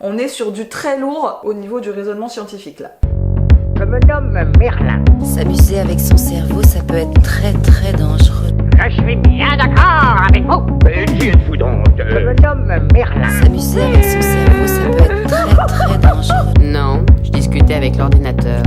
On est sur du très lourd au niveau du raisonnement scientifique là. Je me nomme Merlin. S'amuser avec son cerveau, ça peut être très dangereux. Je suis bien d'accord avec vous. Mais qui êtes-vous donc? Je me nomme Merlin. S'amuser avec son cerveau, ça peut être très dangereux. Non, je discutais avec l'ordinateur.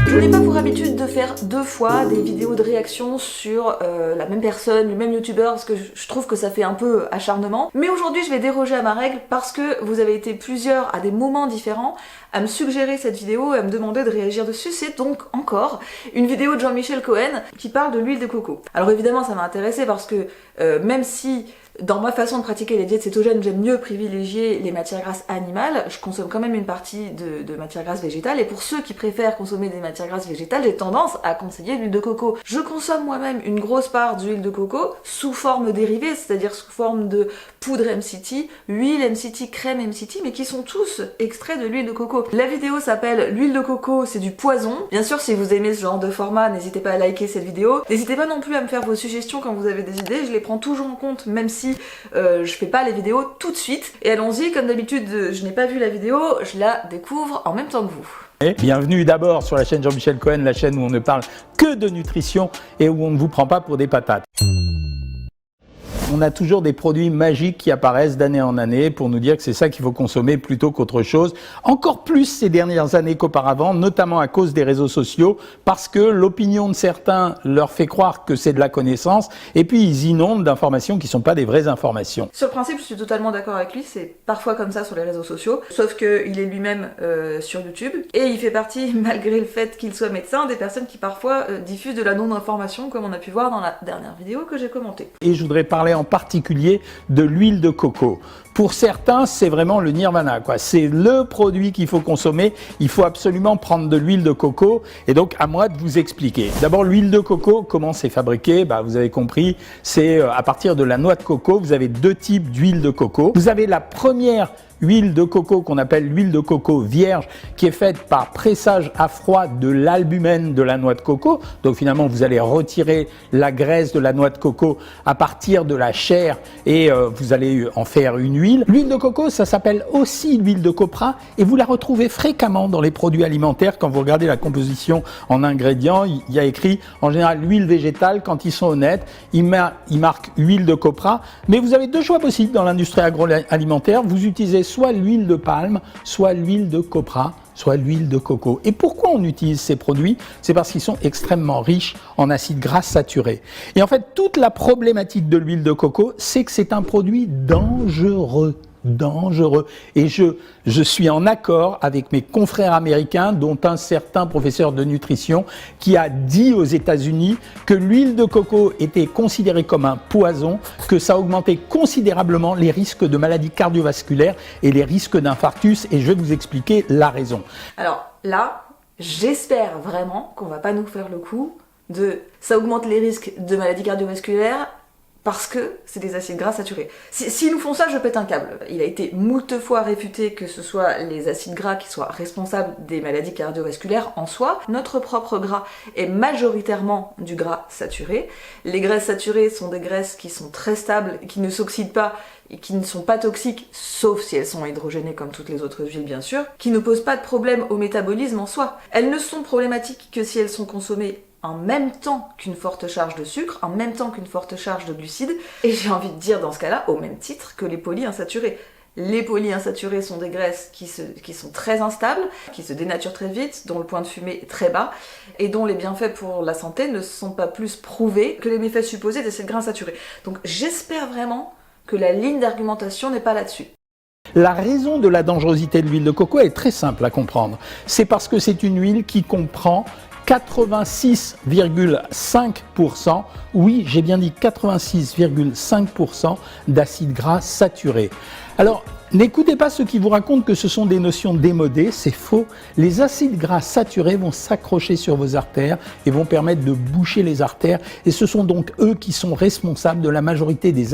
Je n'ai pas pour habitude de faire 2 fois des vidéos de réaction sur la même personne, le même youtubeur, parce que je trouve que ça fait un peu acharnement. Mais aujourd'hui, je vais déroger à ma règle parce que vous avez été plusieurs à des moments différents à me suggérer cette vidéo et à me demander de réagir dessus. C'est donc encore une vidéo de Jean-Michel Cohen qui parle de l'huile de coco. Alors évidemment, ça m'a intéressé parce que même si dans ma façon de pratiquer les diètes cétogènes, j'aime mieux privilégier les matières grasses animales, je consomme quand même une partie de matières grasses végétales, et pour ceux qui préfèrent consommer des matières grasses végétales, j'ai tendance à conseiller l'huile de coco. Je consomme moi-même une grosse part d'huile de coco sous forme dérivée, c'est-à-dire sous forme de poudre MCT, huile MCT, crème MCT, mais qui sont tous extraits de l'huile de coco. La vidéo s'appelle l'huile de coco, c'est du poison. Bien sûr, si vous aimez ce genre de format, n'hésitez pas à liker cette vidéo. N'hésitez pas non plus à me faire vos suggestions quand vous avez des idées, je les prends toujours en compte, même si je fais pas les vidéos tout de suite. Et allons-y, comme d'habitude, je n'ai pas vu la vidéo, je la découvre en même temps que vous. Bienvenue d'abord sur la chaîne Jean-Michel Cohen, la chaîne où on ne parle que de nutrition et où on ne vous prend pas pour des patates. On a toujours des produits magiques qui apparaissent d'année en année pour nous dire que c'est ça qu'il faut consommer plutôt qu'autre chose. Encore plus ces dernières années qu'auparavant, notamment à cause des réseaux sociaux, parce que l'opinion de certains leur fait croire que c'est de la connaissance, et puis ils inondent d'informations qui ne sont pas des vraies informations. Sur le principe, je suis totalement d'accord avec lui, c'est parfois comme ça sur les réseaux sociaux, sauf qu'il est lui-même sur YouTube, et il fait partie, malgré le fait qu'il soit médecin, des personnes qui parfois diffusent de la non-information, comme on a pu voir dans la dernière vidéo que j'ai commentée. Et je voudrais parler en particulier de l'huile de coco. Pour certains, c'est vraiment le nirvana, quoi. C'est le produit qu'il faut consommer. Il faut absolument prendre de l'huile de coco. Et donc, à moi de vous expliquer. D'abord, l'huile de coco, comment c'est fabriqué? Vous avez compris, c'est à partir de la noix de coco. Vous avez 2 types d'huile de coco. Vous avez la première huile de coco qu'on appelle l'huile de coco vierge, qui est faite par pressage à froid de l'albumène de la noix de coco. Donc finalement, vous allez retirer la graisse de la noix de coco à partir de la chair et vous allez en faire une huile. L'huile de coco, ça s'appelle aussi l'huile de copra et vous la retrouvez fréquemment dans les produits alimentaires. Quand vous regardez la composition en ingrédients, il y a écrit en général l'huile végétale. Quand ils sont honnêtes, ils marquent huile de copra. Mais vous avez 2 choix possibles dans l'industrie agroalimentaire. Vous utilisez soit l'huile de palme, soit l'huile de copra, soit l'huile de coco. Et pourquoi on utilise ces produits? C'est parce qu'ils sont extrêmement riches en acides gras saturés. Et en fait, toute la problématique de l'huile de coco, c'est que c'est un produit dangereux. Et je suis en accord avec mes confrères américains, dont un certain professeur de nutrition qui a dit aux États-Unis que l'huile de coco était considérée comme un poison, que ça augmentait considérablement les risques de maladies cardiovasculaires et les risques d'infarctus, et je vais vous expliquer la raison. Alors là, j'espère vraiment qu'on va pas nous faire le coup de ça augmente les risques de maladies cardiovasculaires parce que c'est des acides gras saturés. S'ils nous font ça, je pète un câble. Il a été moult fois réfuté que ce soit les acides gras qui soient responsables des maladies cardiovasculaires en soi. Notre propre gras est majoritairement du gras saturé. Les graisses saturées sont des graisses qui sont très stables, qui ne s'oxydent pas et qui ne sont pas toxiques, sauf si elles sont hydrogénées comme toutes les autres huiles bien sûr, qui ne posent pas de problème au métabolisme en soi. Elles ne sont problématiques que si elles sont consommées en même temps qu'une forte charge de sucre, en même temps qu'une forte charge de glucides, et j'ai envie de dire dans ce cas-là, au même titre que les polyinsaturés. Les polyinsaturés sont des graisses qui sont très instables, qui se dénaturent très vite, dont le point de fumée est très bas, et dont les bienfaits pour la santé ne sont pas plus prouvés que les méfaits supposés des acides gras saturés. Donc j'espère vraiment que la ligne d'argumentation n'est pas là-dessus. La raison de la dangerosité de l'huile de coco est très simple à comprendre. C'est parce que c'est une huile qui comprend 86,5%, oui, j'ai bien dit 86,5% d'acides gras saturés. Alors, n'écoutez pas ceux qui vous racontent que ce sont des notions démodées, c'est faux. Les acides gras saturés vont s'accrocher sur vos artères et vont permettre de boucher les artères. Et ce sont donc eux qui sont responsables de la majorité des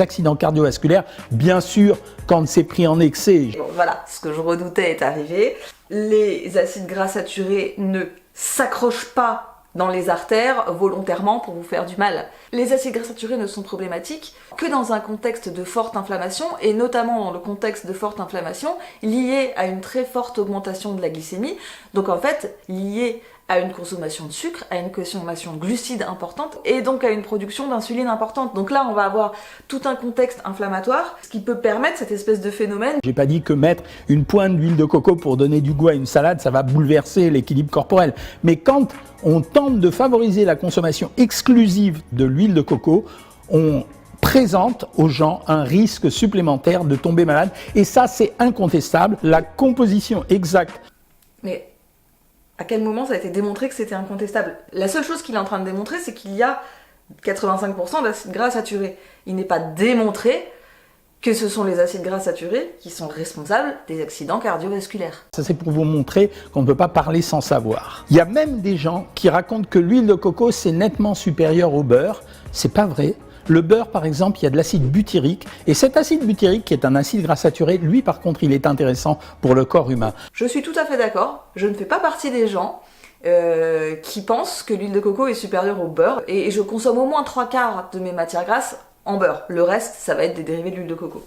accidents cardiovasculaires. Bien sûr, quand c'est pris en excès. Bon, voilà, ce que je redoutais est arrivé. Les acides gras saturés ne s'accrochent pas dans les artères volontairement pour vous faire du mal. Les acides gras saturés ne sont problématiques que dans un contexte de forte inflammation, et notamment dans le contexte de forte inflammation lié à une très forte augmentation de la glycémie, donc en fait lié à une consommation de sucre, à une consommation de glucides importante, et donc à une production d'insuline importante. Donc là, on va avoir tout un contexte inflammatoire, ce qui peut permettre cette espèce de phénomène. J'ai pas dit que mettre une pointe d'huile de coco pour donner du goût à une salade, ça va bouleverser l'équilibre corporel. Mais quand on tente de favoriser la consommation exclusive de l'huile de coco, on présente aux gens un risque supplémentaire de tomber malade. Et ça, c'est incontestable. La composition exacte. Mais à quel moment ça a été démontré que c'était incontestable? La seule chose qu'il est en train de démontrer, c'est qu'il y a 85% d'acides gras saturés. Il n'est pas démontré que ce sont les acides gras saturés qui sont responsables des accidents cardiovasculaires. Ça, c'est pour vous montrer qu'on ne peut pas parler sans savoir. Il y a même des gens qui racontent que l'huile de coco, c'est nettement supérieur au beurre. C'est pas vrai. Le beurre, par exemple, il y a de l'acide butyrique, et cet acide butyrique, qui est un acide gras saturé, lui, par contre, il est intéressant pour le corps humain. Je suis tout à fait d'accord, je ne fais pas partie des gens qui pensent que l'huile de coco est supérieure au beurre, et je consomme au moins 3/4 de mes matières grasses en beurre. Le reste, ça va être des dérivés de l'huile de coco.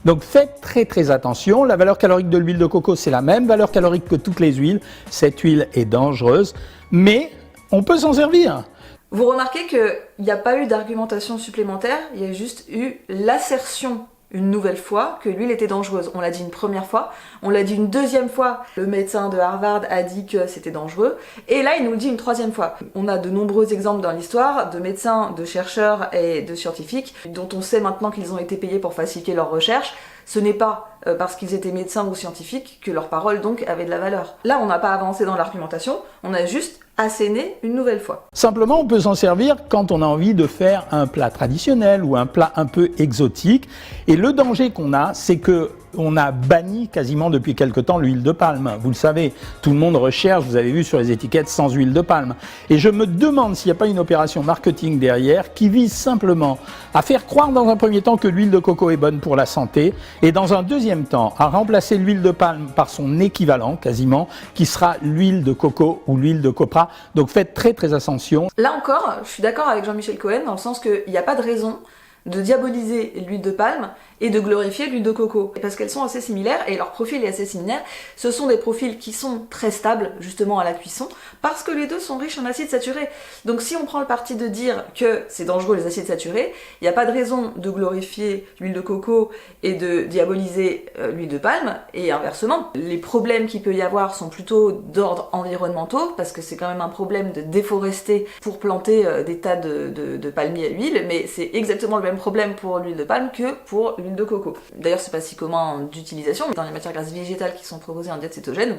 Donc faites très très attention, la valeur calorique de l'huile de coco, c'est la même valeur calorique que toutes les huiles. Cette huile est dangereuse, mais on peut s'en servir. Vous remarquez qu'il n'y a pas eu d'argumentation supplémentaire, il y a juste eu l'assertion une nouvelle fois que l'huile était dangereuse. On l'a dit une première fois, on l'a dit une deuxième fois, le médecin de Harvard a dit que c'était dangereux, et là il nous le dit une troisième fois. On a de nombreux exemples dans l'histoire de médecins, de chercheurs et de scientifiques dont on sait maintenant qu'ils ont été payés pour faciliter leurs recherches. Ce n'est pas parce qu'ils étaient médecins ou scientifiques que leurs paroles donc avaient de la valeur. Là on n'a pas avancé dans l'argumentation, on a juste asséné une nouvelle fois. Simplement, on peut s'en servir quand on a envie de faire un plat traditionnel ou un plat un peu exotique. Et le danger qu'on a, c'est que on a banni quasiment depuis quelque temps l'huile de palme. Vous le savez, tout le monde recherche, vous avez vu sur les étiquettes, sans huile de palme. Et je me demande s'il n'y a pas une opération marketing derrière qui vise simplement à faire croire dans un premier temps que l'huile de coco est bonne pour la santé, et dans un deuxième temps à remplacer l'huile de palme par son équivalent quasiment, qui sera l'huile de coco ou l'huile de copra. Donc faites très très attention. Là encore, je suis d'accord avec Jean-Michel Cohen dans le sens qu'il n'y a pas de raison de diaboliser l'huile de palme et de glorifier l'huile de coco. Parce qu'elles sont assez similaires et leur profil est assez similaire. Ce sont des profils qui sont très stables justement à la cuisson parce que les deux sont riches en acides saturés. Donc si on prend le parti de dire que c'est dangereux les acides saturés, il n'y a pas de raison de glorifier l'huile de coco et de diaboliser l'huile de palme, et inversement. Les problèmes qu'il peut y avoir sont plutôt d'ordre environnementaux parce que c'est quand même un problème de déforester pour planter des tas de palmiers à huile, mais c'est exactement le même problème pour l'huile de palme que pour l'huile de coco. D'ailleurs, c'est pas si commun d'utilisation, mais dans les matières grasses végétales qui sont proposées en diète cétogène,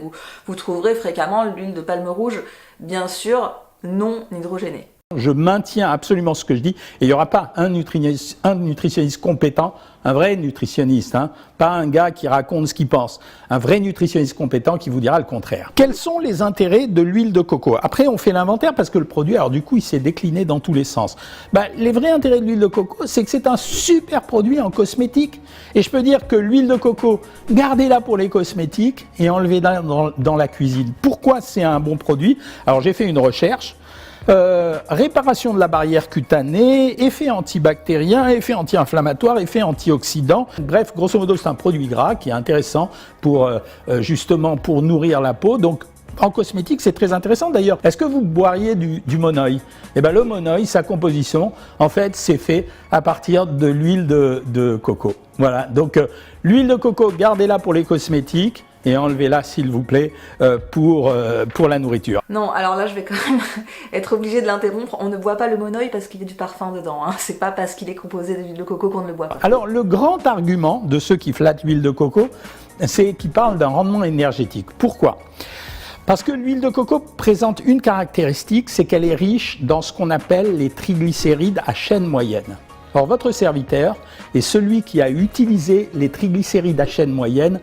vous trouverez fréquemment l'huile de palme rouge, bien sûr non hydrogénée. Je maintiens absolument ce que je dis, et il n'y aura pas un nutritionniste compétent, un vrai nutritionniste, hein, pas un gars qui raconte ce qu'il pense, un vrai nutritionniste compétent qui vous dira le contraire. Quels sont les intérêts de l'huile de coco? Après, on fait l'inventaire parce que le produit, alors du coup, il s'est décliné dans tous les sens. Les vrais intérêts de l'huile de coco, c'est que c'est un super produit en cosmétique. Et je peux dire que l'huile de coco, gardez-la pour les cosmétiques et enlevez-la dans la cuisine. Pourquoi c'est un bon produit? Alors j'ai fait une recherche. Réparation de la barrière cutanée, effet antibactérien, effet anti-inflammatoire, effet antioxydant. Bref, grosso modo, c'est un produit gras qui est intéressant pour justement pour nourrir la peau. Donc, en cosmétique, c'est très intéressant. D'ailleurs, est-ce que vous boiriez du monoï? Eh bien, le monoï, sa composition, en fait, c'est fait à partir de l'huile de coco. Voilà. Donc, l'huile de coco, gardez-la pour les cosmétiques. Et enlevez-la, s'il vous plaît, pour la nourriture. Non, alors là, je vais quand même être obligée de l'interrompre. On ne boit pas le monoï parce qu'il y a du parfum dedans. Hein. C'est pas parce qu'il est composé d'huile de coco qu'on ne le boit pas. Alors, le grand argument de ceux qui flattent l'huile de coco, c'est qu'ils parlent d'un rendement énergétique. Pourquoi ? Parce que l'huile de coco présente une caractéristique, c'est qu'elle est riche dans ce qu'on appelle les triglycérides à chaîne moyenne. Or, votre serviteur est celui qui a utilisé les triglycérides à chaîne moyenne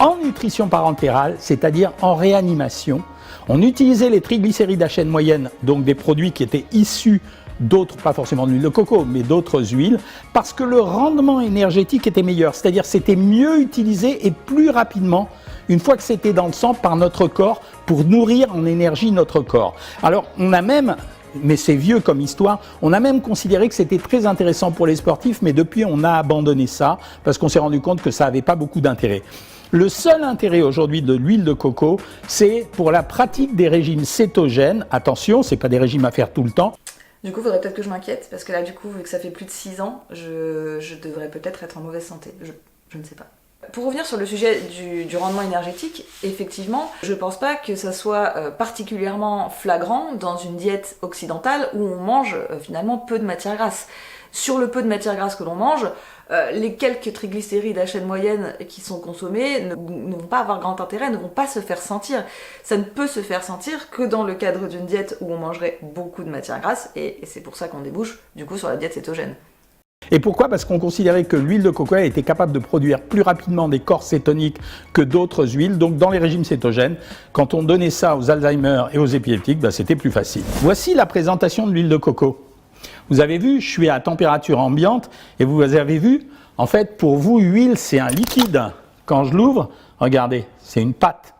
en nutrition parentérale, c'est-à-dire en réanimation. On utilisait les triglycérides à chaîne moyenne, donc des produits qui étaient issus d'autres, pas forcément d'huile de coco, mais d'autres huiles, parce que le rendement énergétique était meilleur, c'est-à-dire c'était mieux utilisé et plus rapidement une fois que c'était dans le sang, par notre corps pour nourrir en énergie notre corps. Alors on a même, mais c'est vieux comme histoire, on a même considéré que c'était très intéressant pour les sportifs, mais depuis on a abandonné ça parce qu'on s'est rendu compte que ça n'avait pas beaucoup d'intérêt. Le seul intérêt aujourd'hui de l'huile de coco, c'est pour la pratique des régimes cétogènes. Attention, c'est pas des régimes à faire tout le temps. Du coup, il faudrait peut-être que je m'inquiète, parce que là, du coup, vu que ça fait plus de 6 ans, je devrais peut-être être en mauvaise santé. Je ne sais pas. Pour revenir sur le sujet du rendement énergétique, effectivement, je pense pas que ça soit particulièrement flagrant dans une diète occidentale où on mange finalement peu de matière grasse. Sur le peu de matière grasse que l'on mange, les quelques triglycérides à chaîne moyenne qui sont consommés ne vont pas avoir grand intérêt, ne vont pas se faire sentir. Ça ne peut se faire sentir que dans le cadre d'une diète où on mangerait beaucoup de matière grasse, et c'est pour ça qu'on débouche du coup sur la diète cétogène. Et pourquoi ? Parce qu'on considérait que l'huile de coco était capable de produire plus rapidement des corps cétoniques que d'autres huiles. Donc dans les régimes cétogènes, quand on donnait ça aux Alzheimer et aux épileptiques, c'était plus facile. Voici la présentation de l'huile de coco. Vous avez vu, je suis à température ambiante et vous avez vu, en fait, pour vous, huile, c'est un liquide. Quand je l'ouvre, regardez, c'est une pâte.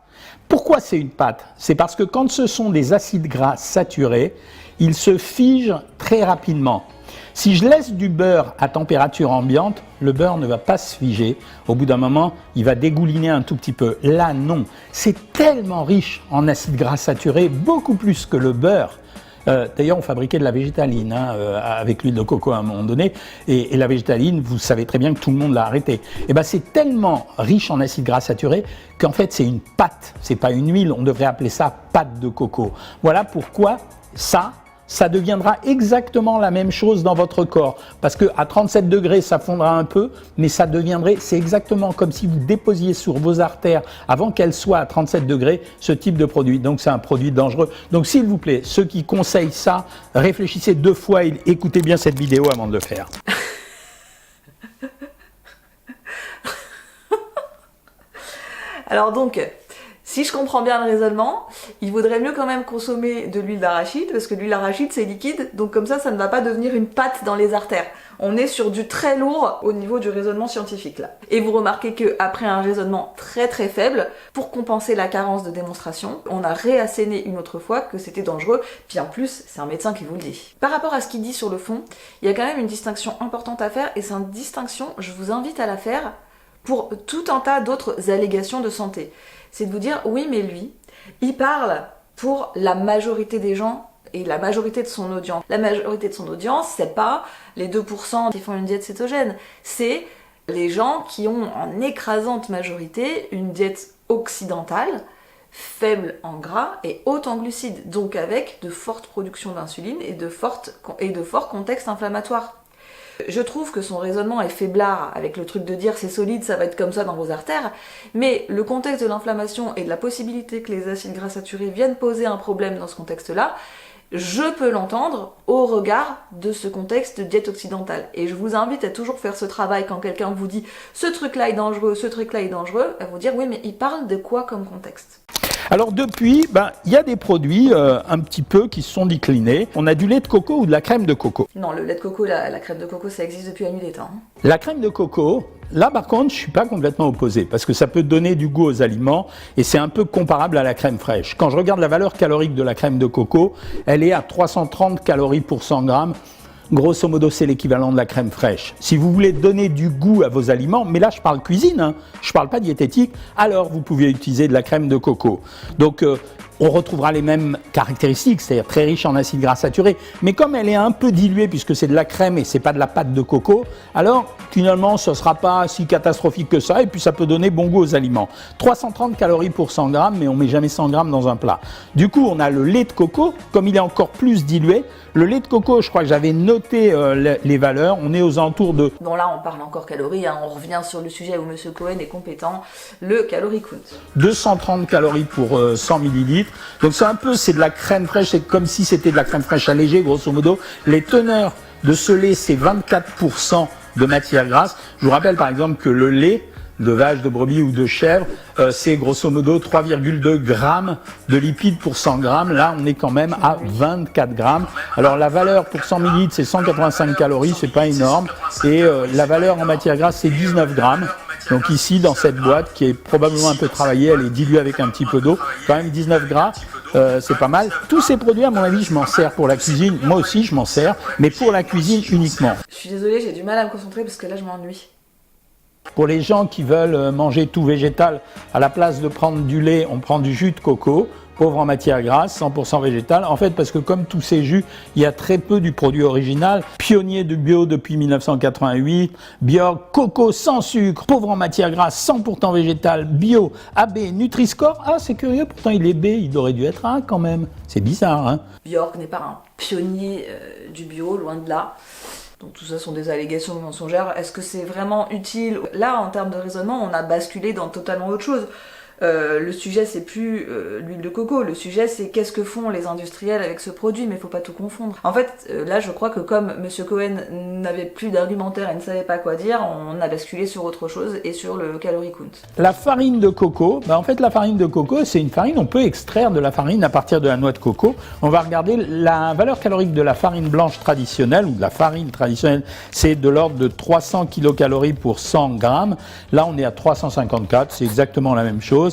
Pourquoi c'est une pâte ? C'est parce que quand ce sont des acides gras saturés, ils se figent très rapidement. Si je laisse du beurre à température ambiante, le beurre ne va pas se figer. Au bout d'un moment, il va dégouliner un tout petit peu. Là, non. C'est tellement riche en acides gras saturés, beaucoup plus que le beurre. D'ailleurs, on fabriquait de la végétaline avec l'huile de coco à un moment donné, et la végétaline, vous savez très bien que tout le monde l'a arrêté. Et c'est tellement riche en acides gras saturés qu'en fait c'est une pâte, c'est pas une huile. On devrait appeler ça pâte de coco. Voilà pourquoi ça deviendra exactement la même chose dans votre corps. Parce qu'à 37 degrés, ça fondra un peu, mais c'est exactement comme si vous déposiez sur vos artères, avant qu'elles soient à 37 degrés, ce type de produit. Donc c'est un produit dangereux. Donc s'il vous plaît, ceux qui conseillent ça, réfléchissez 2 fois et écoutez bien cette vidéo avant de le faire. Alors donc, si je comprends bien le raisonnement, il vaudrait mieux quand même consommer de l'huile d'arachide, parce que l'huile d'arachide c'est liquide, donc comme ça ne va pas devenir une pâte dans les artères. On est sur du très lourd au niveau du raisonnement scientifique là. Et vous remarquez qu'après un raisonnement très très faible, pour compenser la carence de démonstration, on a réasséné une autre fois que c'était dangereux, puis en plus c'est un médecin qui vous le dit. Par rapport à ce qu'il dit sur le fond, il y a quand même une distinction importante à faire, et cette distinction, je vous invite à la faire pour tout un tas d'autres allégations de santé. C'est de vous dire, oui mais lui, il parle pour la majorité des gens et la majorité de son audience. La majorité de son audience, c'est pas les 2% qui font une diète cétogène, c'est les gens qui ont en écrasante majorité une diète occidentale, faible en gras et haute en glucides, donc avec de fortes productions d'insuline et de forts contextes inflammatoires. Je trouve que son raisonnement est faiblard avec le truc de dire c'est solide, ça va être comme ça dans vos artères, mais le contexte de l'inflammation et de la possibilité que les acides gras saturés viennent poser un problème dans ce contexte-là, je peux l'entendre au regard de ce contexte de diète occidentale. Et je vous invite à toujours faire ce travail quand quelqu'un vous dit ce truc-là est dangereux, ce truc-là est dangereux, à vous dire oui mais il parle de quoi comme contexte ? Alors depuis, il y a des produits un petit peu qui se sont déclinés. On a du lait de coco ou de la crème de coco. Non, le lait de coco, la crème de coco, ça existe depuis la nuit des temps. La crème de coco, là par contre, je suis pas complètement opposé parce que ça peut donner du goût aux aliments et c'est un peu comparable à la crème fraîche. Quand je regarde la valeur calorique de la crème de coco, elle est à 330 calories pour 100 grammes. Grosso modo, c'est l'équivalent de la crème fraîche. Si vous voulez donner du goût à vos aliments, mais là je parle cuisine, je parle pas diététique, alors vous pouvez utiliser de la crème de coco. Donc on retrouvera les mêmes caractéristiques, c'est-à-dire très riche en acides gras saturés, mais comme elle est un peu diluée puisque c'est de la crème et c'est pas de la pâte de coco, alors finalement ce sera pas si catastrophique que ça et puis ça peut donner bon goût aux aliments. 330 calories pour 100 grammes, mais on met jamais 100 grammes dans un plat. Du coup, on a le lait de coco, comme il est encore plus dilué. Le lait de coco, je crois que j'avais noté les valeurs, on est aux alentours de... Bon là, on parle encore calories, on revient sur le sujet où M. Cohen est compétent, le calorie count. 230 calories pour 100 millilitres. Donc c'est de la crème fraîche, c'est comme si c'était de la crème fraîche allégée, grosso modo. Les teneurs de ce lait, c'est 24% de matière grasse. Je vous rappelle par exemple que le lait de vache, de brebis ou de chèvre, c'est grosso modo 3,2 grammes de lipides pour 100 grammes. Là, on est quand même à 24 grammes. Alors la valeur pour 100 millilitres, c'est 185 calories, c'est pas énorme. Et la valeur en matière grasse, c'est 19 grammes. Donc ici, dans cette boîte, qui est probablement un peu travaillée, elle est diluée avec un petit peu d'eau, quand même 19 grammes, c'est pas mal. Tous ces produits, à mon avis, je m'en sers pour la cuisine. Moi aussi, je m'en sers, mais pour la cuisine uniquement. Je suis désolée, j'ai du mal à me concentrer parce que là, je m'ennuie. Pour les gens qui veulent manger tout végétal, à la place de prendre du lait, on prend du jus de coco, pauvre en matière grasse, 100% végétal. En fait, parce que comme tous ces jus, il y a très peu du produit original. Pionnier du bio depuis 1988, Björk, coco sans sucre, pauvre en matière grasse, 100% végétal, bio, AB, Nutri-Score. Ah, c'est curieux, pourtant il est B, il aurait dû être A quand même. C'est bizarre, hein. Björk n'est pas un pionnier du bio, loin de là. Donc tout ça sont des allégations mensongères. Est-ce que c'est vraiment utile? Là, en termes de raisonnement, on a basculé dans totalement autre chose. Le sujet, c'est plus l'huile de coco. Le sujet, c'est qu'est-ce que font les industriels avec ce produit, mais faut pas tout confondre. En fait, là, je crois que comme Monsieur Cohen n'avait plus d'argumentaire et ne savait pas quoi dire, on a basculé sur autre chose et sur le calorie count. La farine de coco, en fait, la farine de coco, c'est une farine, on peut extraire de la farine à partir de la noix de coco. On va regarder la valeur calorique de la farine blanche traditionnelle, ou de la farine traditionnelle, c'est de l'ordre de 300 kilocalories pour 100 grammes. Là, on est à 354, c'est exactement la même chose.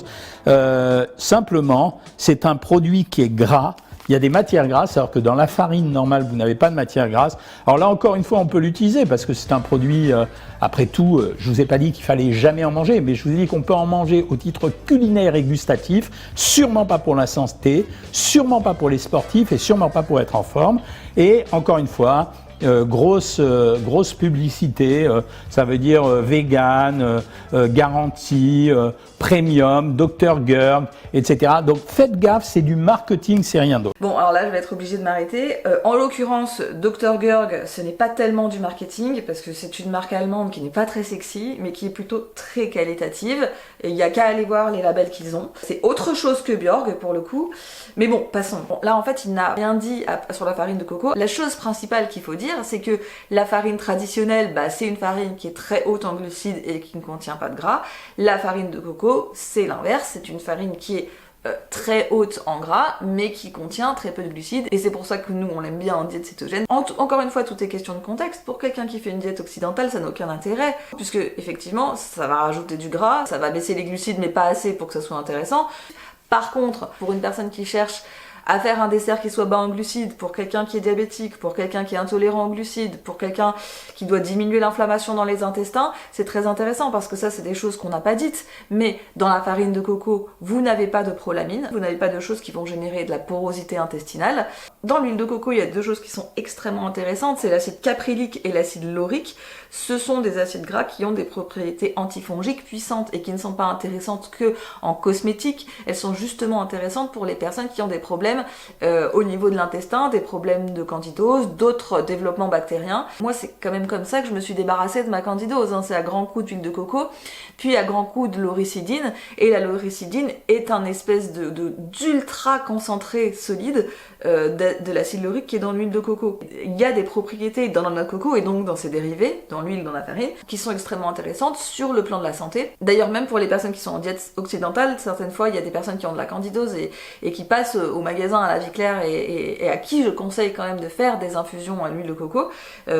Simplement, c'est un produit qui est gras. Il y a des matières grasses, alors que dans la farine normale, vous n'avez pas de matière grasse. Alors là, encore une fois, on peut l'utiliser parce que c'est un produit, après tout, je vous ai pas dit qu'il fallait jamais en manger, mais je vous ai dit qu'on peut en manger au titre culinaire et gustatif, sûrement pas pour la santé, sûrement pas pour les sportifs et sûrement pas pour être en forme. Et encore une fois, grosse publicité, ça veut dire vegan, garantie, premium, Dr Gerg, etc. Donc faites gaffe, c'est du marketing, c'est rien d'autre. Bon, alors là, je vais être obligée de m'arrêter. En l'occurrence, Dr Gerg, ce n'est pas tellement du marketing, parce que c'est une marque allemande qui n'est pas très sexy, mais qui est plutôt très qualitative. Et il n'y a qu'à aller voir les labels qu'ils ont. C'est autre chose que Björk, pour le coup. Mais bon, passons. Bon, là, en fait, il n'a rien dit sur la farine de coco. La chose principale qu'il faut dire, c'est que la farine traditionnelle, c'est une farine qui est très haute en glucides et qui ne contient pas de gras. La farine de coco, c'est l'inverse. C'est une farine qui est très haute en gras, mais qui contient très peu de glucides, et c'est pour ça que nous on l'aime bien en diète cétogène. Encore une fois, tout est question de contexte. Pour quelqu'un qui fait une diète occidentale, ça n'a aucun intérêt, puisque effectivement ça va rajouter du gras, ça va baisser les glucides, mais pas assez pour que ça soit intéressant. Par contre, pour une personne qui cherche à faire un dessert qui soit bas en glucides, pour quelqu'un qui est diabétique, pour quelqu'un qui est intolérant aux glucides, pour quelqu'un qui doit diminuer l'inflammation dans les intestins, c'est très intéressant parce que ça, c'est des choses qu'on n'a pas dites. Mais dans la farine de coco, vous n'avez pas de prolamine, vous n'avez pas de choses qui vont générer de la porosité intestinale. Dans l'huile de coco, il y a deux choses qui sont extrêmement intéressantes, c'est l'acide caprylique et l'acide laurique. Ce sont des acides gras qui ont des propriétés antifongiques puissantes et qui ne sont pas intéressantes que en cosmétique. Elles sont justement intéressantes pour les personnes qui ont des problèmes au niveau de l'intestin, des problèmes de candidose, d'autres développements bactériens. Moi, c'est quand même comme ça que je me suis débarrassée de ma candidose, hein. C'est à grands coups d'huile de coco, puis à grands coups de lauricidine, et la lauricidine est un espèce d'ultra concentré solide de l'acide laurique qui est dans l'huile de coco. Il y a des propriétés dans la noix de coco et donc dans ses dérivés, dans l'huile, dans la farine, qui sont extrêmement intéressantes sur le plan de la santé. D'ailleurs, même pour les personnes qui sont en diète occidentale, certaines fois, il y a des personnes qui ont de la candidose et qui passent au magasin à la vie claire et à qui je conseille quand même de faire des infusions à l'huile de coco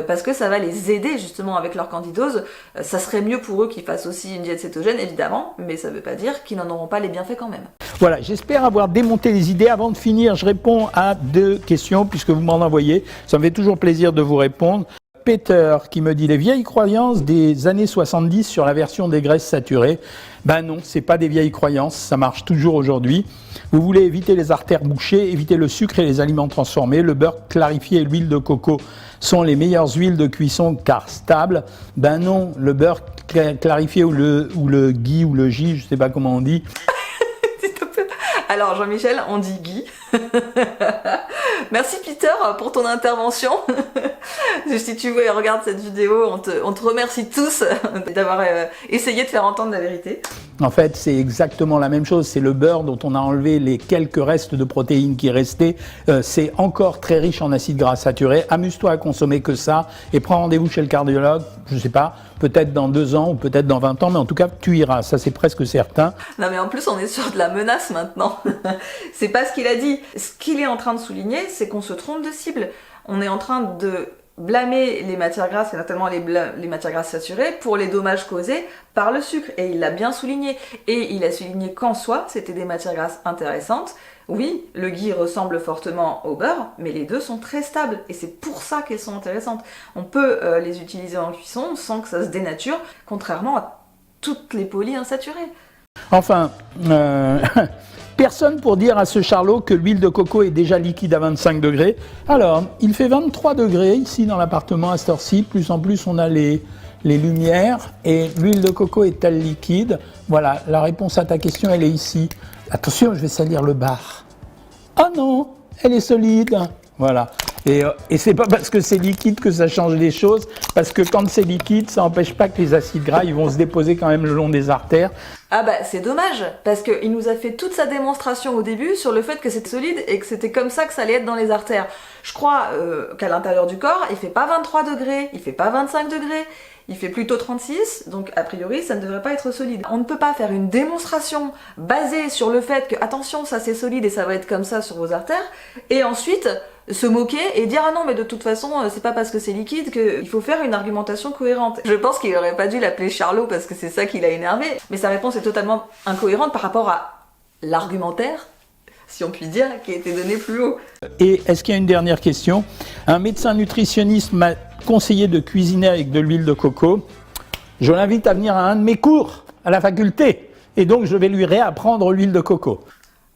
parce que ça va les aider justement avec leur candidose. Ça serait mieux pour eux qu'ils fassent aussi une diète cétogène, évidemment, mais ça veut pas dire qu'ils n'en auront pas les bienfaits quand même. Voilà, j'espère avoir démonté les idées. Avant de finir, je réponds à deux questions puisque vous m'en envoyez. Ça me fait toujours plaisir de vous répondre. Peter qui me dit les vieilles croyances des années 70 sur la version des graisses saturées. Ben non, c'est pas des vieilles croyances, ça marche toujours aujourd'hui. Vous voulez éviter les artères bouchées, éviter le sucre et les aliments transformés. Le beurre clarifié et l'huile de coco sont les meilleures huiles de cuisson car stables. Ben non, le beurre clarifié ou le ghee ou le ghee, je sais pas comment on dit. Alors Jean-Michel, on dit ghee. Merci Peter pour ton intervention. Si tu veux et regarde cette vidéo, on te remercie tous d'avoir essayé de faire entendre la vérité. En fait, c'est exactement la même chose. C'est le beurre dont on a enlevé les quelques restes de protéines qui restaient. C'est encore très riche en acides gras saturés. Amuse-toi à consommer que ça et prends rendez-vous chez le cardiologue. Je sais pas, peut-être dans 2 ans ou peut-être dans 20 ans, mais en tout cas, tu iras. Ça, c'est presque certain. Non mais en plus, on est sur de la menace maintenant. C'est pas ce qu'il a dit. Ce qu'il est en train de souligner, c'est qu'on se trompe de cible. On est en train de blâmer les matières grasses, et notamment les matières grasses saturées, pour les dommages causés par le sucre. Et il l'a bien souligné. Et il a souligné qu'en soi, c'était des matières grasses intéressantes. Oui, le ghee ressemble fortement au beurre, mais les deux sont très stables. Et c'est pour ça qu'elles sont intéressantes. On peut les utiliser en cuisson sans que ça se dénature, contrairement à toutes les polyinsaturées. Enfin, personne pour dire à ce Charlot que l'huile de coco est déjà liquide à 25 degrés. Alors, il fait 23 degrés ici dans l'appartement à cette heure-ci. Plus en plus, on a les lumières. Et l'huile de coco est-elle liquide? Voilà, la réponse à ta question, elle est ici. Attention, je vais salir le bar. Ah non, elle est solide. Voilà. Et c'est pas parce que c'est liquide que ça change les choses, parce que quand c'est liquide, ça n'empêche pas que les acides gras, ils vont se déposer quand même le long des artères. Ah bah c'est dommage, parce qu'il nous a fait toute sa démonstration au début sur le fait que c'était solide et que c'était comme ça que ça allait être dans les artères. Je crois qu'à l'intérieur du corps, il fait pas 23 degrés, il fait pas 25 degrés, il fait plutôt 36, donc a priori ça ne devrait pas être solide. On ne peut pas faire une démonstration basée sur le fait que attention ça c'est solide et ça va être comme ça sur vos artères, et ensuite se moquer et dire ah non mais de toute façon c'est pas parce que c'est liquide qu'il faut faire une argumentation cohérente. Je pense qu'il aurait pas dû l'appeler Charlot parce que c'est ça qui l'a énervé, mais sa réponse est totalement incohérente par rapport à l'argumentaire, si on peut dire, qui a été donné plus haut. Et est-ce qu'il y a une dernière question? Un médecin nutritionniste m'a conseillé de cuisiner avec de l'huile de coco. Je l'invite à venir à un de mes cours à la faculté et donc je vais lui réapprendre l'huile de coco.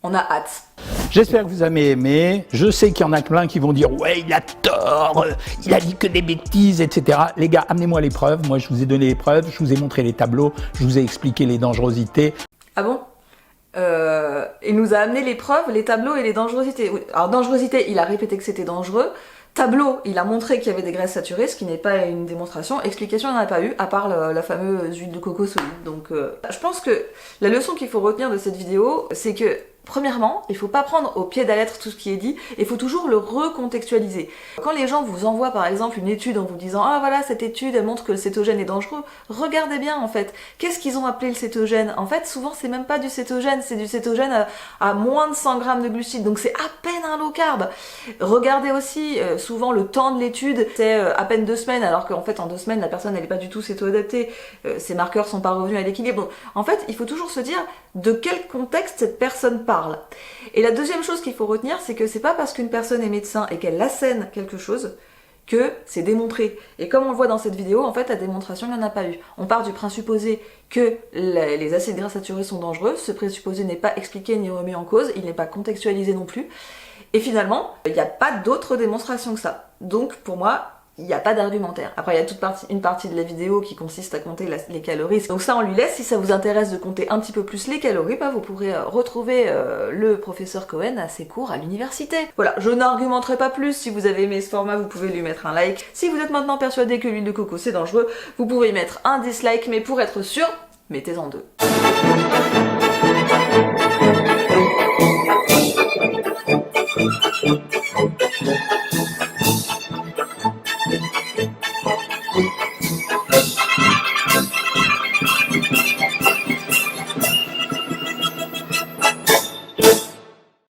On a hâte. J'espère que vous avez aimé. Je sais qu'il y en a plein qui vont dire « Ouais, il a tort, il a dit que des bêtises, etc. » Les gars, amenez-moi les preuves. Moi, je vous ai donné les preuves, je vous ai montré les tableaux, je vous ai expliqué les dangerosités. Ah bon? Il nous a amené les preuves, les tableaux et les dangerosités. Oui. Alors, dangerosité, il a répété que c'était dangereux. Tableau, il a montré qu'il y avait des graisses saturées, ce qui n'est pas une démonstration. Explication, il n'y en a pas eu, à part la fameuse huile de coco solide. Donc, je pense que la leçon qu'il faut retenir de cette vidéo, c'est que premièrement, il faut pas prendre au pied de la lettre tout ce qui est dit, il faut toujours le recontextualiser. Quand les gens vous envoient par exemple une étude en vous disant « Ah voilà, cette étude elle montre que le cétogène est dangereux », regardez bien en fait, qu'est-ce qu'ils ont appelé le cétogène? En fait, souvent c'est même pas du cétogène, c'est du cétogène à moins de 100 grammes de glucides, donc c'est à peine un low carb. Regardez aussi, souvent le temps de l'étude, c'est à peine 2 semaines, alors qu'en fait en 2 semaines la personne elle est pas du tout céto-adaptée, ses marqueurs sont pas revenus à l'équilibre. Donc en fait, il faut toujours se dire de quel contexte cette personne parle. Et la deuxième chose qu'il faut retenir, c'est que c'est pas parce qu'une personne est médecin et qu'elle assène quelque chose que c'est démontré. Et comme on le voit dans cette vidéo, en fait, la démonstration, il n'y en a pas eu. On part du présupposé que les acides gras saturés sont dangereux. Ce présupposé n'est pas expliqué ni remis en cause, il n'est pas contextualisé non plus. Et finalement, il n'y a pas d'autre démonstration que ça. Donc, pour moi, il n'y a pas d'argumentaire. Après, il y a une partie de la vidéo qui consiste à compter les calories. Donc ça, on lui laisse. Si ça vous intéresse de compter un petit peu plus les calories, bah, vous pourrez retrouver le professeur Cohen à ses cours à l'université. Voilà, je n'argumenterai pas plus. Si vous avez aimé ce format, vous pouvez lui mettre un like. Si vous êtes maintenant persuadé que l'huile de coco c'est dangereux, vous pouvez y mettre un dislike, mais pour être sûr, mettez-en 2.